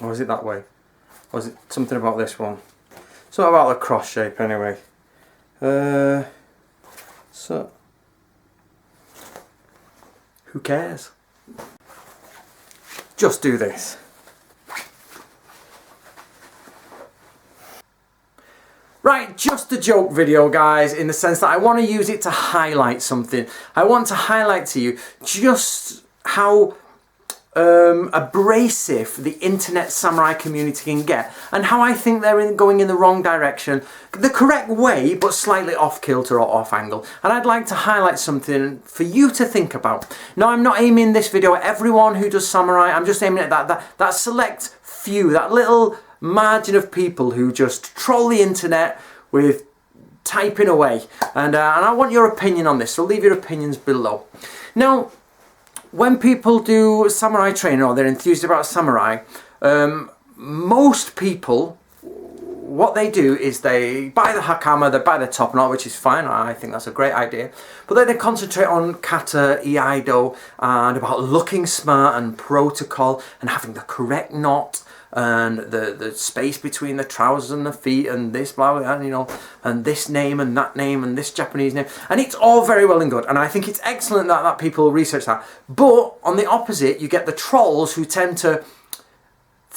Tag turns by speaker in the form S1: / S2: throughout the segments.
S1: Or is it that way? Or is it something about this one? Something about the cross shape anyway. So, who cares? Just do this. Right, just a joke video, guys, in the sense that I want to use it to highlight something. I want to highlight to you just how abrasive the internet samurai community can get, and how I think they're going in the wrong direction, the correct way, but slightly off kilter or off angle. And I'd like to highlight something for you to think about. Now, I'm not aiming this video at everyone who does samurai. I'm just aiming at that select few, that little margin of people who just troll the internet with typing away. And I want your opinion on this, so leave your opinions below. Now, when people do samurai training or they're enthused about samurai, most people, what they do is they buy the Hakama, they buy the top knot, which is fine. I think that's a great idea. But then they concentrate on kata, iaido, and about looking smart and protocol and having the correct knot and the space between the trousers and the feet and this blah blah, and you know, and this name and that name and this Japanese name, and it's all very well and good, and I think it's excellent that people research that. But on the opposite, you get the trolls who tend to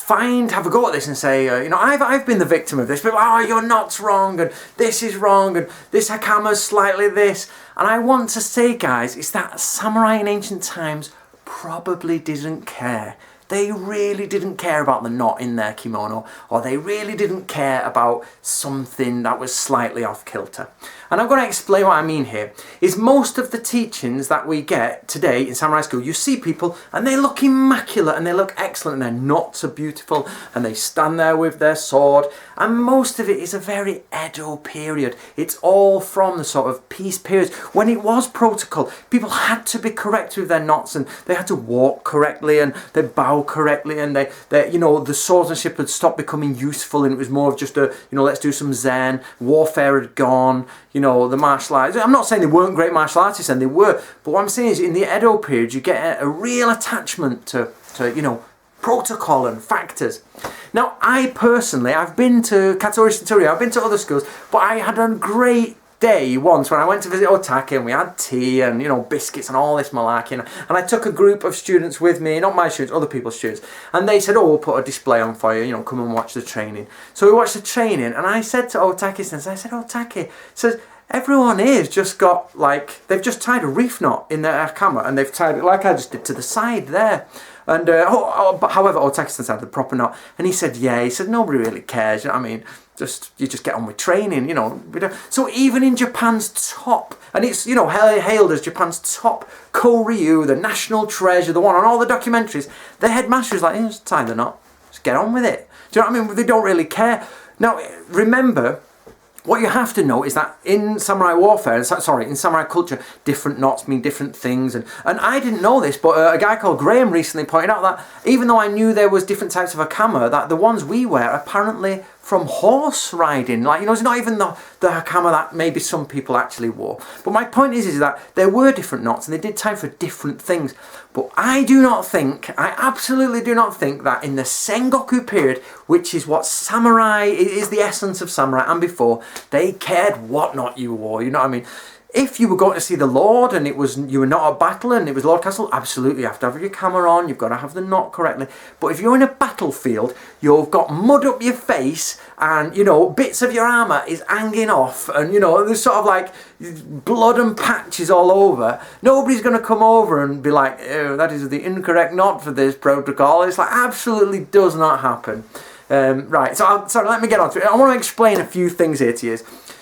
S1: have a go at this and say, you know, I've been the victim of this, but oh, your knot's wrong and this is wrong and this Hakama's slightly this. And I want to say, guys, it's that samurai in ancient times probably didn't care. They really didn't care about the knot in their kimono, or they really didn't care about something that was slightly off kilter. And I'm going to explain what I mean here. Is most of the teachings that we get today in samurai school, you see people and they look immaculate and they look excellent and their knots are beautiful and they stand there with their sword, and most of it is a very Edo period. It's all from the sort of peace periods when it was protocol. People had to be correct with their knots and they had to walk correctly and they bow correctly, and they you know, the swordsmanship had stopped becoming useful and it was more of just a, you know, let's do some Zen. Warfare had gone, you know, the martial arts. I'm not saying they weren't great martial artists, and they were, but what I'm saying is in the Edo period you get a real attachment to you know, protocol and factors. Now, I personally, I've been to Katori Shintori, I've been to other schools, but I had a great day once when I went to visit Otake and we had tea and, you know, biscuits and all this malarkey, and I took a group of students with me, not my students, other people's students, and they said, oh, we'll put a display on for you, you know, come and watch the training. So we watched the training, and I said to Otake, I said, Otake, says, everyone here's just got, like, they've just tied a reef knot in their Hakama, and they've tied it like I just did to the side there. And but however, Otake had the proper knot, and he said, yeah, he said, nobody really cares, you know what I mean? You just get on with training, you know. So even in Japan's top, and it's, you know, hailed as Japan's top Koryu, the national treasure, the one on all the documentaries, the headmaster is like, hey, just tie the knot, just get on with it. Do you know what I mean? They don't really care. Now, remember, what you have to know is that in samurai warfare, in samurai culture, different knots mean different things. And I didn't know this, but a guy called Graham recently pointed out that even though I knew there was different types of Hakama, that the ones we wear apparently from horse riding. Like, you know, it's not even the Hakama that maybe some people actually wore. But my point is that there were different knots and they did time for different things. But I absolutely do not think that in the Sengoku period, which is what samurai, is the essence of samurai, and before, they cared what knot you wore, you know what I mean? If you were going to see the Lord and you were not at battle and it was Lord Castle, absolutely you have to have your camera on, you've got to have the knot correctly. But if you're in a battlefield, you've got mud up your face and, you know, bits of your armour is hanging off and, you know, there's sort of like blood and patches all over, nobody's going to come over and be like, oh, that is the incorrect knot for this protocol. It's like, absolutely does not happen. Right, so let me get on to it. I want to explain a few things here to you.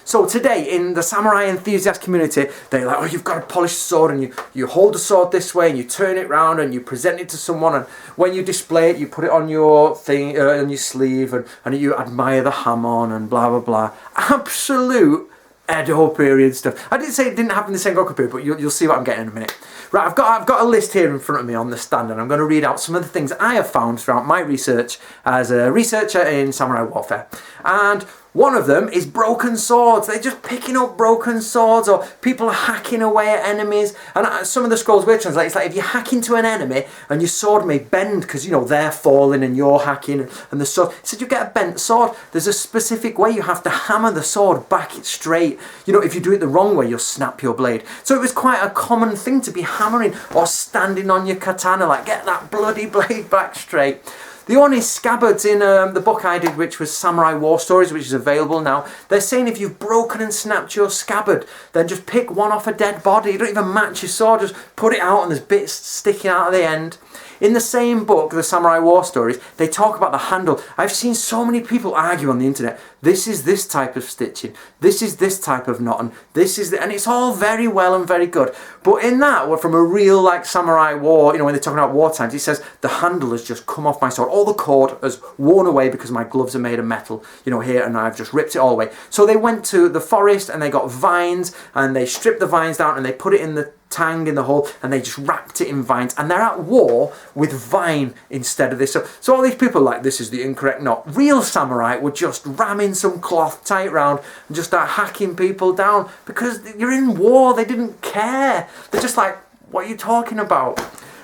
S1: So today, in the samurai enthusiast community, they're like, oh, you've got a polished sword, and you hold the sword this way, and you turn it round, and you present it to someone, and when you display it, you put it on your thing, on your sleeve, and you admire the hamon, and blah, blah, blah. Absolute Edo period stuff. I didn't say it didn't happen in the Sengoku period, but you'll see what I'm getting in a minute. Right, I've got a list here in front of me on the stand, and I'm going to read out some of the things I have found throughout my research as a researcher in samurai warfare. And one of them is broken swords. They're just picking up broken swords, or people are hacking away at enemies. And some of the scrolls we translate, it's like if you hack into an enemy and your sword may bend because, you know, they're falling and you're hacking and the sword. It said you get a bent sword. There's a specific way you have to hammer the sword back straight. You know, if you do it the wrong way, you'll snap your blade. So it was quite a common thing to be hammering or standing on your katana, like get that bloody blade back straight. The only scabbards in the book I did, which was Samurai War Stories, which is available now, they're saying if you've broken and snapped your scabbard, then just pick one off a dead body. You don't even match your sword, just put it out and there's bits sticking out of the end. In the same book, the Samurai War Stories, they talk about the handle. I've seen so many people argue on the internet, this is this type of stitching, this is this type of knotting, this is and it's all very well and very good. But in that, from a real like samurai war, you know, when they're talking about war times, he says the handle has just come off my sword. All the cord has worn away because my gloves are made of metal, you know, here, and I've just ripped it all away. So they went to the forest and they got vines and they stripped the vines down and they put it in the tang in the hole and they just wrapped it in vines, and they're at war with vine instead of this. So all these people are like, this is the incorrect knot. Real samurai would just ram in some cloth, tie it round and just start hacking people down because you're in war. They didn't care. They're just like, what are you talking about?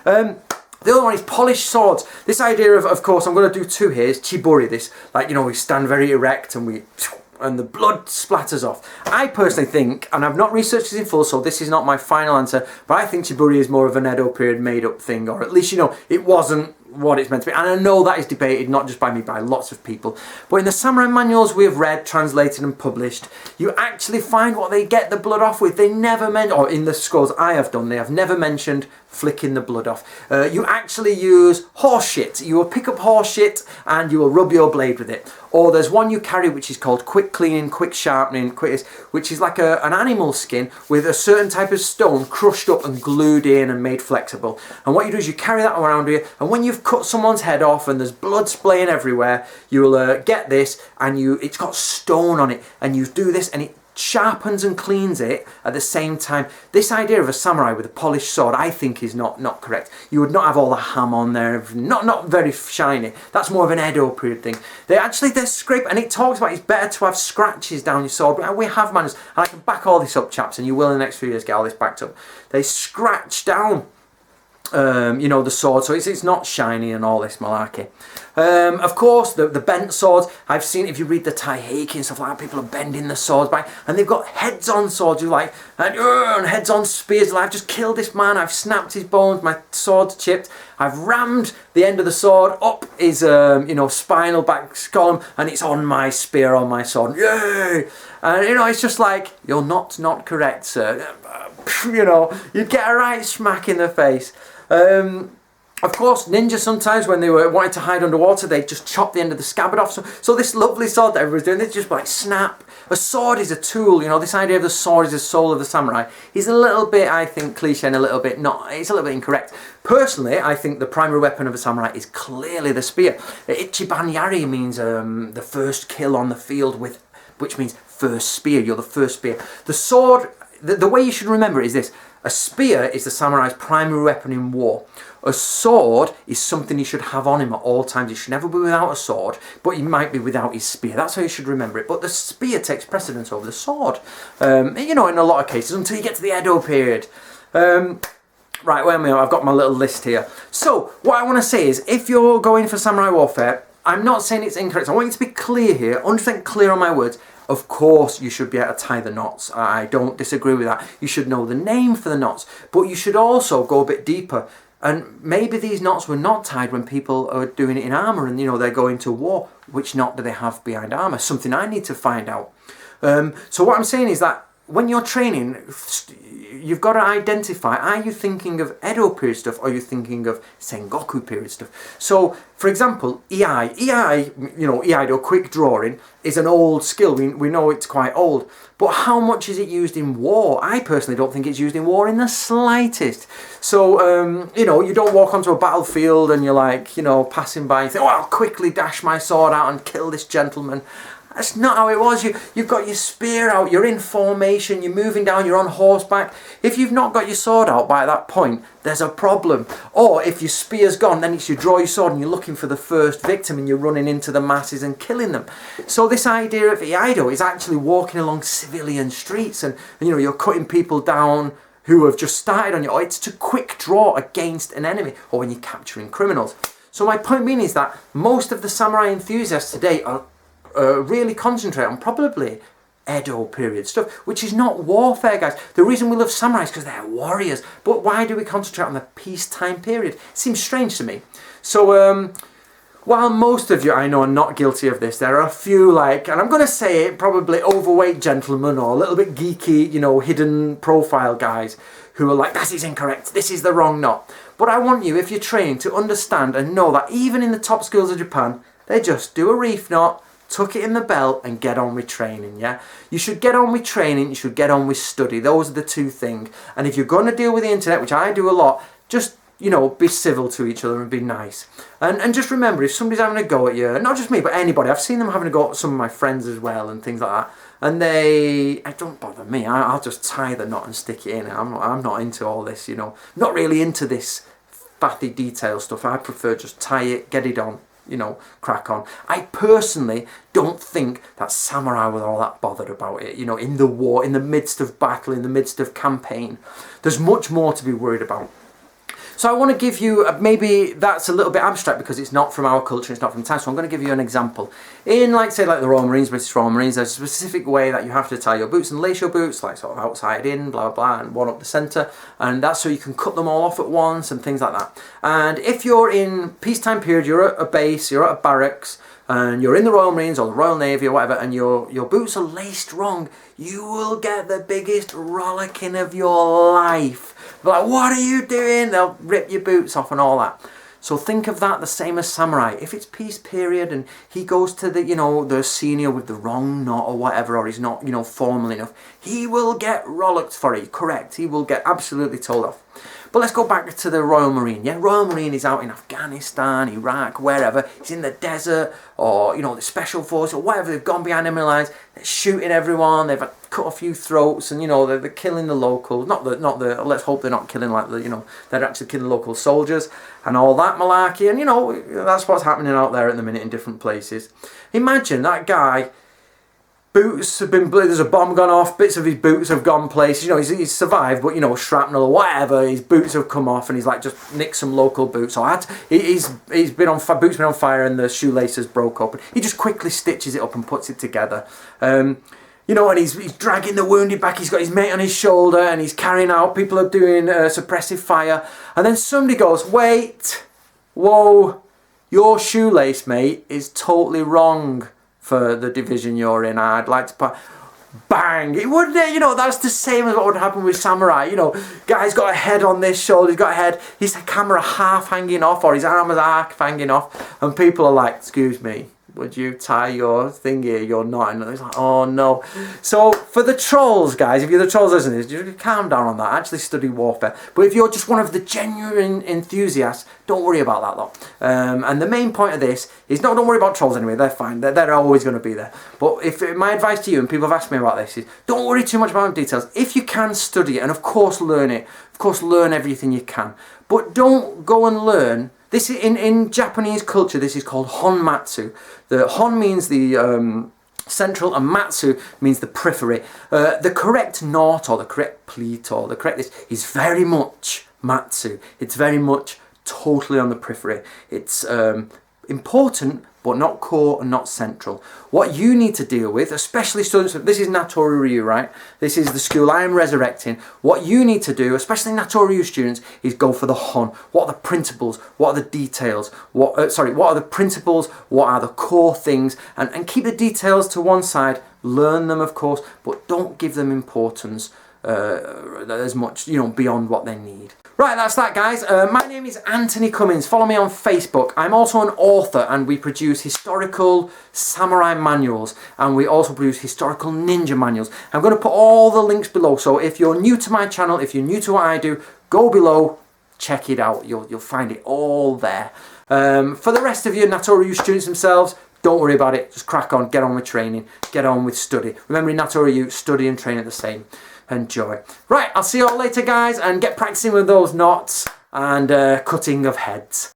S1: The other one is polished swords. This idea of course, I'm going to do two here, is chiburi. This, like, you know, we stand very erect and the blood splatters off. I personally think, and I've not researched this in full, so this is not my final answer, but I think chiburi is more of an Edo period made up thing, or at least, you know, it wasn't what it's meant to be. And I know that is debated, not just by me, by lots of people. But in the samurai manuals we have read, translated and published, you actually find what they get the blood off with. They never mention, or in the scrolls I have done, they have never mentioned flicking the blood off. You actually use horse shit. You will pick up horse shit and you will rub your blade with it. Or there's one you carry which is called quick cleaning, quick sharpening, which is like an animal skin with a certain type of stone crushed up and glued in and made flexible. And what you do is you carry that around you, and when you've cut someone's head off and there's blood splaying everywhere, you will get this, and it's got stone on it, and you do this and it sharpens and cleans it at the same time. This idea of a samurai with a polished sword, I think, is not correct. You would not have all the ham on there, not very shiny. That's more of an Edo period thing. They're scrape, and it talks about it's better to have scratches down your sword. We have manuals, and I can back all this up, chaps, and you will in the next few years get all this backed up. They scratch down you know, the sword, so it's not shiny and all this malarkey. Of course, the bent swords, I've seen, if you read the Taiheki and stuff like that, people are bending the swords back, and they've got heads on swords, and heads on spears, like, I've just killed this man, I've snapped his bones, my sword's chipped, I've rammed the end of the sword up his, you know, spinal back column, and it's on my spear, on my sword, yay! And, you know, it's just like, you're not correct, sir. You know, you'd get a right smack in the face. Of course, ninjas sometimes, when they were wanting to hide underwater, they just chop the end of the scabbard off. So this lovely sword that everyone's doing, they just like snap. A sword is a tool, you know, this idea of the sword is the soul of the samurai is a little bit, I think, cliche and a little bit it's a little bit incorrect. Personally, I think the primary weapon of a samurai is clearly the spear. Ichiban yari means the first kill on the field, which means first spear, you're the first spear. The sword, the way you should remember it is this: a spear is the samurai's primary weapon in war. A sword is something he should have on him at all times. He should never be without a sword, but he might be without his spear. That's how you should remember it. But the spear takes precedence over the sword, you know, in a lot of cases, until you get to the Edo period. Right, wait a minute, I've got my little list here. So, what I want to say is, if you're going for samurai warfare, I'm not saying it's incorrect. I want you to be clear here, 100% clear on my words. Of course, you should be able to tie the knots. I don't disagree with that. You should know the name for the knots, but you should also go a bit deeper. And maybe these knots were not tied when people are doing it in armour and, you know, they're going to war. Which knot do they have behind armour? Something I need to find out. So what I'm saying is that when you're training, you've got to identify, are you thinking of Edo period stuff or are you thinking of Sengoku period stuff? So, for example, Iai, you know, Iaido, quick drawing, is an old skill. We know it's quite old. But how much is it used in war? I personally don't think it's used in war in the slightest. So, you know, you don't walk onto a battlefield and you're like, you know, passing by and think, oh, I'll quickly dash my sword out and kill this gentleman. That's not how it was. You've got your spear out, you're in formation, you're moving down, you're on horseback. If you've not got your sword out by that point, there's a problem. Or if your spear's gone, then it's you draw your sword and you're looking for the first victim and you're running into the masses and killing them. So this idea of Iaido is actually walking along civilian streets and you're cutting people down who have just started on you. Or it's to quick draw against an enemy, or when you're capturing criminals. So my point being is that most of the samurai enthusiasts today are really concentrate on probably Edo period stuff, which is not warfare, guys. The reason we love samurai is because they're warriors. But why do we concentrate on the peacetime period? It seems strange to me. So while most of you I know are not guilty of this, there are a few and I'm going to say it, probably overweight gentlemen or a little bit geeky, hidden profile guys who are like, that is incorrect, this is the wrong knot. But I want you, if you're trained, to understand and know that even in the top schools of Japan, they just do a reef knot, tuck it in the belt and get on with training, yeah? You should get on with training, you should get on with study. Those are the two things. And if you're going to deal with the internet, which I do a lot, just, be civil to each other and be nice. And just remember, if somebody's having a go at you, not just me, but anybody, I've seen them having a go at some of my friends as well and things like that. And it don't bother me. I'll just tie the knot and stick it in. I'm not into all this, Not really into this fatty detail stuff. I prefer just tie it, get it on. Crack on. I personally don't think that samurai were all that bothered about it, in the war, in the midst of battle, in the midst of campaign. There's much more to be worried about. So I want to give you, maybe that's a little bit abstract because it's not from our culture, it's not from time, so I'm going to give you an example. In, say, the Royal Marines, British Royal Marines, there's a specific way that you have to tie your boots and lace your boots, sort of outside in, blah, blah, and one up the centre, and that's so you can cut them all off at once and things like that. And if you're in peacetime period, you're at a base, you're at a barracks, and you're in the Royal Marines or the Royal Navy or whatever, and your boots are laced wrong, you will get the biggest rollicking of your life. Like, what are you doing? They'll rip your boots off and all that. So think of that the same as samurai. If it's peace period and he goes to the senior with the wrong knot or whatever, or he's not, formal enough, he will get rollicked for it, correct? He will get absolutely told off. But let's go back to the Royal Marine, yeah? Royal Marine is out in Afghanistan, Iraq, wherever. He's in the desert or, the Special Force or whatever. They've gone behind enemy lines, they're shooting everyone, they've cut a few throats and, they're killing the locals. Let's hope they're not killing they're actually killing local soldiers and all that malarkey. And, that's what's happening out there at the minute in different places. Imagine that guy. Boots have been, there's a bomb gone off, bits of his boots have gone places, he's survived, but shrapnel or whatever, his boots have come off and he's just nicked some local boots, or boots been on fire and the shoelaces broke up, and he just quickly stitches it up and puts it together. And he's dragging the wounded back, he's got his mate on his shoulder and he's carrying out, people are doing suppressive fire, and then somebody goes, wait, whoa, your shoelace, mate, is totally wrong for the division you're in. I'd like to put bang, it would, that's the same as what would happen with samurai. Guy's got a head on this shoulder, he's got a head, his camera half hanging off, or his arm is half hanging off, and people are like, excuse me, would you tie your thing here, your knot? And it's like, oh no. So for the trolls, guys, if you're the trolls listening to this, just calm down on that, actually study warfare. But if you're just one of the genuine enthusiasts, don't worry about that lot. And the main point of this is, don't worry about trolls anyway, they're fine, they're always going to be there. But my advice to you, and people have asked me about this, is don't worry too much about the details. If you can, study it, and of course learn it. Of course learn everything you can. But don't go and learn. This in Japanese culture, this is called honmatsu. The hon means the central, and matsu means the periphery. The correct knot or the correct pleat or the correct this is very much matsu. It's very much totally on the periphery. It's important, but not core and not central. What you need to deal with, especially students, this is Natori Ryu, right? This is the school I am resurrecting. What you need to do, especially Natori Ryu students, is go for the hon. What are the principles? What are the details? What are the principles? What are the core things? And keep the details to one side. Learn them, of course, but don't give them importance as much, beyond what they need. Right, that's that, guys. My name is Antony Cummins. Follow me on Facebook. I'm also an author, and we produce historical samurai manuals, and we also produce historical ninja manuals. I'm going to put all the links below, so if you're new to my channel, if you're new to what I do, go below, check it out. You'll find it all there. For the rest of you Natori students themselves, Don't worry about it, just crack on, get on with training, get on with study. Remember in Nato study and train are the same. Enjoy. Right, I'll see you all later guys, and get practicing with those knots and cutting of heads.